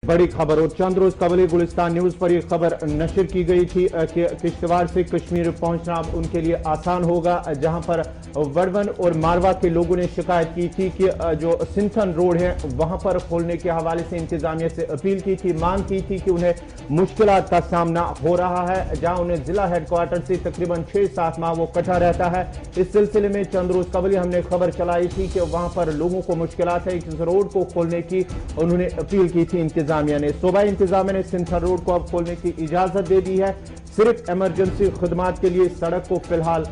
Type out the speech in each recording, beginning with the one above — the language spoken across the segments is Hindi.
बड़ी खबर और चंद रोज कबल गुलिस्तान न्यूज पर यह खबर नशर की गई थी कि किश्तवाड़ से कश्मीर पहुंचना उनके लिए आसान होगा, जहां पर वड़वन और मारवा के लोगों ने शिकायत की थी कि जो सिंथन रोड है वहां पर खोलने के हवाले से इंतजामिया से अपील की थी, मांग की थी कि उन्हें मुश्किलात का सामना हो रहा है, जहां उन्हें जिला हेडक्वार्टर से तकरीबन 6-7 माह वो कटा रहता है। इस सिलसिले में चंद रोज कबल हमने खबर चलाई थी कि वहां पर लोगों को मुश्किलात है, इस रोड को खोलने की उन्होंने अपील की थी। इंतजामिया ने सूबाई इंतजामिया ने सिंथन रोड को अब खोलने की इजाजत दे दी है। सिर्फ इमरजेंसी खदमात के लिए सड़क को फिलहाल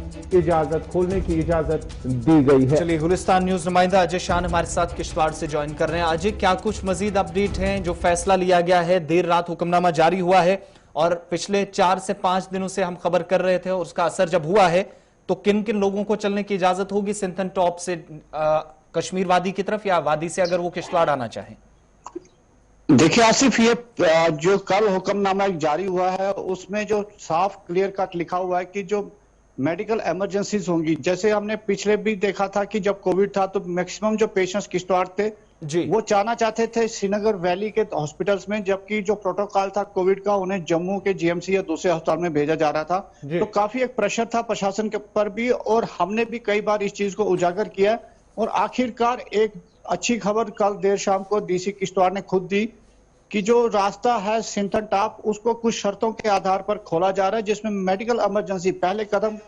खोलने की इजाजत दी गई है। चलिए, गुलिस्तान न्यूज नुमाइंदा अजय शान हमारे साथ किश्तवाड़ से ज्वाइन कर रहे हैं। अजय, क्या कुछ मजीद अपडेट हैं? जो फैसला लिया गया है, देर रात हुक्मनामा जारी हुआ है और पिछले 4 से 5 दिनों से हम खबर कर रहे थे और उसका असर जब हुआ है तो किन किन लोगों को चलने की इजाजत होगी सिंथन टॉप से कश्मीर वादी की तरफ, या वादी से अगर वो किश्तवाड़ आना चाहें? देखिए आसिफ, ये जो कल हुक्मनामा जारी हुआ है उसमें जो साफ क्लियर कट लिखा हुआ है कि जो मेडिकल इमरजेंसीज होंगी, जैसे हमने पिछले भी देखा था कि जब कोविड था तो मैक्सिमम जो पेशेंट्स किश्तवाड़ थे वो जाना चाहते थे श्रीनगर वैली के हॉस्पिटल्स में, जबकि जो प्रोटोकॉल था कोविड का उन्हें जम्मू के जीएमसी या दूसरे अस्पताल में भेजा जा रहा था। तो काफी एक प्रेशर था प्रशासन के ऊपर भी, और हमने भी कई बार इस चीज को उजागर किया और आखिरकार एक अच्छी खबर कल देर शाम को डीसी किश्तवाड़ ने खुद दी कि जो रास्ता है सिंथन टॉप उसको कुछ शर्तों के आधार पर खोला जा रहा है, जिसमें मेडिकल इमरजेंसी पहले कदम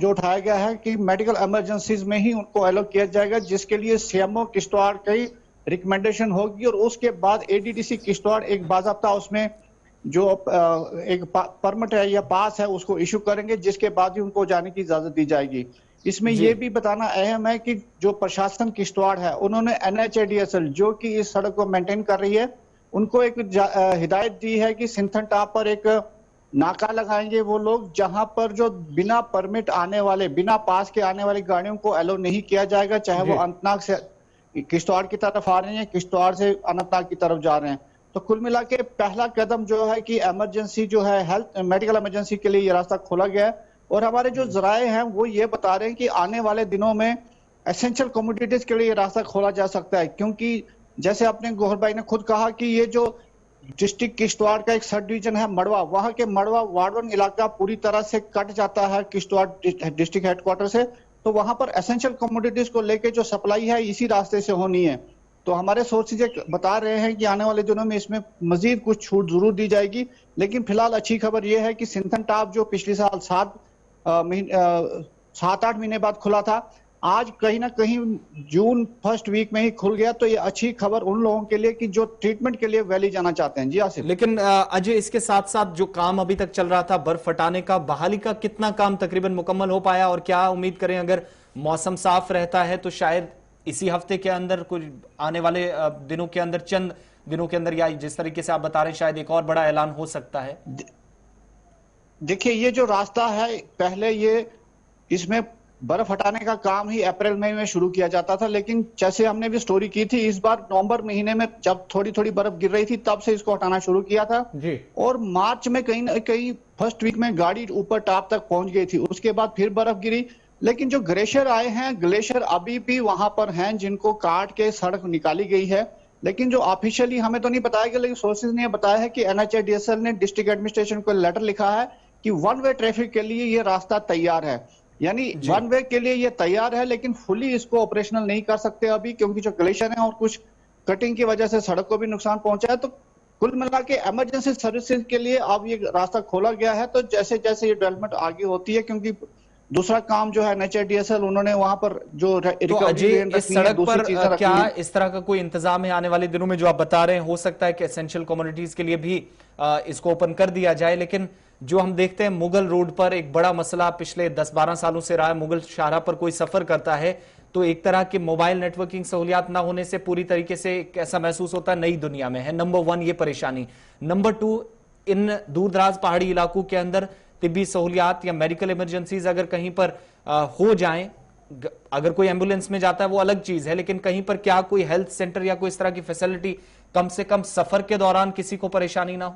जो उठाया गया है कि मेडिकल इमरजेंसीज में ही उनको अलॉट किया जाएगा, जिसके लिए सीएमओ किश्तवाड़ की रिकमेंडेशन होगी और उसके बाद एडीडीसी किश्तवाड़ एक बाज़ाब्ता उसमें जो एक परमिट है या पास है उसको इशू करेंगे, जिसके बाद ही उनको जाने की इजाजत दी जाएगी। इसमें यह भी बताना अहम है कि जो प्रशासन किश्तवाड़ है उन्होंने NHADSL जो कि इस सड़क को मेंटेन कर रही है उनको एक हिदायत दी है कि सिंथन टॉप पर एक नाका लगाएंगे वो लोग, जहां पर जो बिना परमिट आने वाले, बिना पास के आने वाली गाड़ियों को अलाउ नहीं किया जाएगा, चाहे वो अनंतनाग से किश्तवाड़ की तरफ आ रहे हैं, किश्तवाड़ से अनंतनाग की तरफ जा रहे हैं। तो कुल मिला के पहला कदम जो है कि इमरजेंसी जो है हेल्थ मेडिकल इमरजेंसी के लिए ये रास्ता खोला गया है, और हमारे जो जराए हैं वो ये बता रहे हैं कि आने वाले दिनों में एसेंशियल कमोडिटीज के लिए ये रास्ता खोला जा सकता है, क्योंकि जैसे अपने गौहर भाई ने खुद कहा कि ये जो डिस्ट्रिक्ट किश्तवाड़ का एक सब डिवीजन है मड़वा, वहां के मड़वा वार्डवन इलाका पूरी तरह से कट जाता है किश्तवाड़ डिस्ट्रिक्ट हेडक्वार्टर से, तो वहां पर एसेंशियल कमोडिटीज को लेके जो सप्लाई है इसी रास्ते से होनी है। तो हमारे सोर्सेज बता रहे हैं कि आने वाले दिनों में इसमें मजीद कुछ छूट जरूर दी जाएगी, लेकिन फिलहाल अच्छी खबर यह है कि सिंथन टॉप जो पिछले साल 7-8 महीने बाद खुला था, आज कहीं ना कहीं जून फर्स्ट वीक में ही खुल गया। तो ये अच्छी खबर उन लोगों के लिए कि जो ट्रीटमेंट के लिए वैली जाना चाहते हैं। जी आसिफ, लेकिन अजय, इसके साथ साथ जो काम अभी तक चल रहा था बर्फ हटाने का, बहाली का, कितना काम तकरीबन मुकम्मल हो पाया, और क्या उम्मीद करें अगर मौसम साफ रहता है तो शायद इसी हफ्ते के अंदर, कुछ आने वाले दिनों के अंदर, चंद दिनों के अंदर, या जिस तरीके से आप बता रहे हैं शायद एक और बड़ा ऐलान हो सकता है? देखिए ये जो रास्ता है, पहले ये इसमें बर्फ हटाने का काम ही अप्रैल मई में शुरू किया जाता था, लेकिन जैसे हमने भी स्टोरी की थी इस बार नवंबर महीने में जब थोड़ी थोड़ी बर्फ गिर रही थी तब से इसको हटाना शुरू किया था जी। और मार्च में कहीं ना कहीं फर्स्ट वीक में गाड़ी ऊपर टॉप तक पहुंच गई थी, उसके बाद फिर बर्फ गिरी। लेकिन जो ग्लेशियर आए हैं, ग्लेशियर अभी भी वहां पर हैं जिनको काट के सड़क निकाली गई है, लेकिन जो ऑफिशियली हमें तो नहीं बताया गया, लेकिन सोर्सेज ने बताया है कि NHADSL ने डिस्ट्रिक्ट एडमिनिस्ट्रेशन को लेटर लिखा है कि वन वे ट्रैफिक के लिए ये रास्ता तैयार है, यानी वन वे के लिए ये तैयार है, लेकिन फुली इसको ऑपरेशनल नहीं कर सकते अभी, क्योंकि जो ग्लेशियर है और कुछ कटिंग की वजह से सड़क को भी नुकसान पहुंचा है। तो कुल मिला के इमरजेंसी सर्विसेज के लिए अब ये रास्ता खोला गया है। तो जैसे जैसे ये डेवलपमेंट आगे होती है, क्योंकि दूसरा काम जो है NHADSL उन्होंने वहां पर जो तो अजय, इस सड़क पर क्या इस तरह का कोई इंतजाम है आने वाले दिनों में? जो आप बता रहे हैं हो सकता है कि एसेंशियल कमोडिटीज के लिए भी इसको ओपन कर दिया जाए, लेकिन जो हम देखते हैं मुगल रोड पर एक बड़ा मसला पिछले 10-12 सालों से रहा है। मुगल शाहराह पर कोई सफर करता है तो एक तरह के मोबाइल नेटवर्किंग सहूलियात ना होने से पूरी तरीके से ऐसा महसूस होता है नई दुनिया में है। नंबर 1 ये परेशानी। नंबर 2, इन दूर दराज पहाड़ी इलाकों के अंदर तिब्बी सहूलियात या मेडिकल इमरजेंसीज अगर कहीं पर हो जाएं, अगर कोई एम्बुलेंस में जाता है वो अलग चीज है, लेकिन कहीं पर क्या कोई हेल्थ सेंटर या कोई इस तरह की फैसिलिटी कम से कम सफर के दौरान किसी को परेशानी ना हो?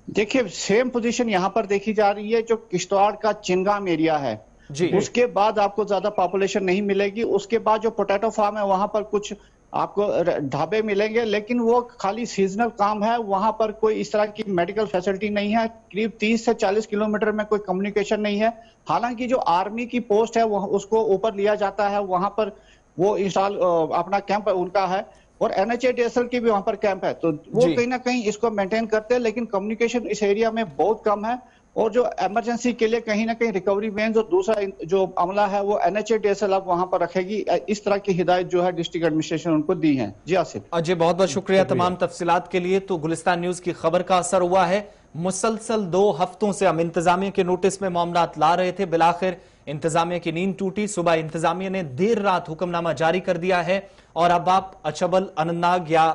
देखिए सेम पोजीशन यहां पर देखी जा रही है, जो किश्तवाड़ का चिंगाम एरिया है जी, उसके बाद आपको ज्यादा पॉपुलेशन नहीं मिलेगी। उसके बाद जो पोटैटो फार्म है वहां पर कुछ आपको ढाबे मिलेंगे, लेकिन वो खाली सीजनल काम है। वहां पर कोई इस तरह की मेडिकल फैसिलिटी नहीं है। करीब 30 से 40 किलोमीटर में कोई कम्युनिकेशन नहीं है। हालांकि जो आर्मी की पोस्ट है वह उसको ऊपर लिया जाता है, वहां पर वो इंस्टॉल अपना कैंप उनका है, और NHADSL की भी वहां पर कैंप है। तो वो कहीं ना कहीं इसको मेंटेन करते हैं, लेकिन कम्युनिकेशन इस एरिया में बहुत कम है। और जो इमरजेंसी के लिए कहीं ना कहीं रिकवरी वेन्स और दूसरा जो अमला है वो NHADSL अब वहां पर रखेगी। इस तरह की हिदायत जो है डिस्ट्रिक्ट एडमिनिस्ट्रेशन उनको दी है। जी आसिफ। अजय, बहुत बहुत शुक्रिया तमाम तफसीलात के लिए। तो गुलिस्तान न्यूज की खबर का असर हुआ है। मुसलसल 2 हफ्तों से हम इंतजामिया के नोटिस में मामला ला रहे थे, बिलाखिर इंतजामिया की नींद टूटी। सुबह इंतजामिया ने देर रात हुक्मनामा जारी कर दिया है और अब आप अचबल, अनंतनाग या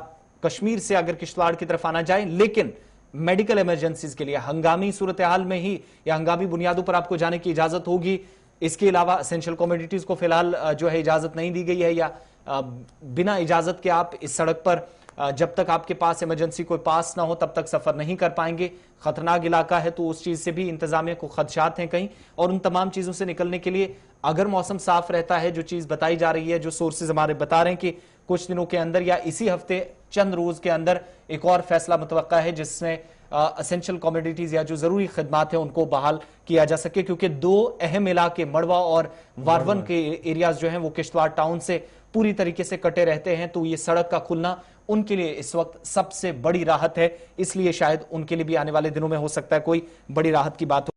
कश्मीर से अगर किश्तवाड़ की तरफ आना जाए, लेकिन मेडिकल इमरजेंसीज के लिए हंगामी सूरत हाल में ही या हंगामी बुनियादों पर आपको जाने की इजाजत होगी। इसके अलावा असेंशियल कमोडिटीज को फिलहाल जो है इजाजत नहीं दी गई है, या बिना इजाजत के आप इस सड़क पर जब तक आपके पास इमरजेंसी कोई पास ना हो तब तक सफर नहीं कर पाएंगे। खतरनाक इलाका है, तो उस चीज से भी इंतजामिया को खदशात हैं कहीं। और उन तमाम चीजों से निकलने के लिए अगर मौसम साफ रहता है, जो चीज बताई जा रही है, जो सोर्सेज हमारे बता रहे हैं कि कुछ दिनों के अंदर या इसी हफ्ते चंद रोज के अंदर एक और फैसला मुतवक्का है जिसमें असेंशियल कमोडिटीज या जो जरूरी खिदमात है उनको बहाल किया जा सके, क्योंकि 2 अहम इलाके मड़वा और वारवन के एरियाज जो हैं वो किश्तवाड़ टाउन से पूरी तरीके से कटे रहते हैं। तो ये सड़क का खुलना उनके लिए इस वक्त सबसे बड़ी राहत है, इसलिए शायद उनके लिए भी आने वाले दिनों में हो सकता है कोई बड़ी राहत की बात हो।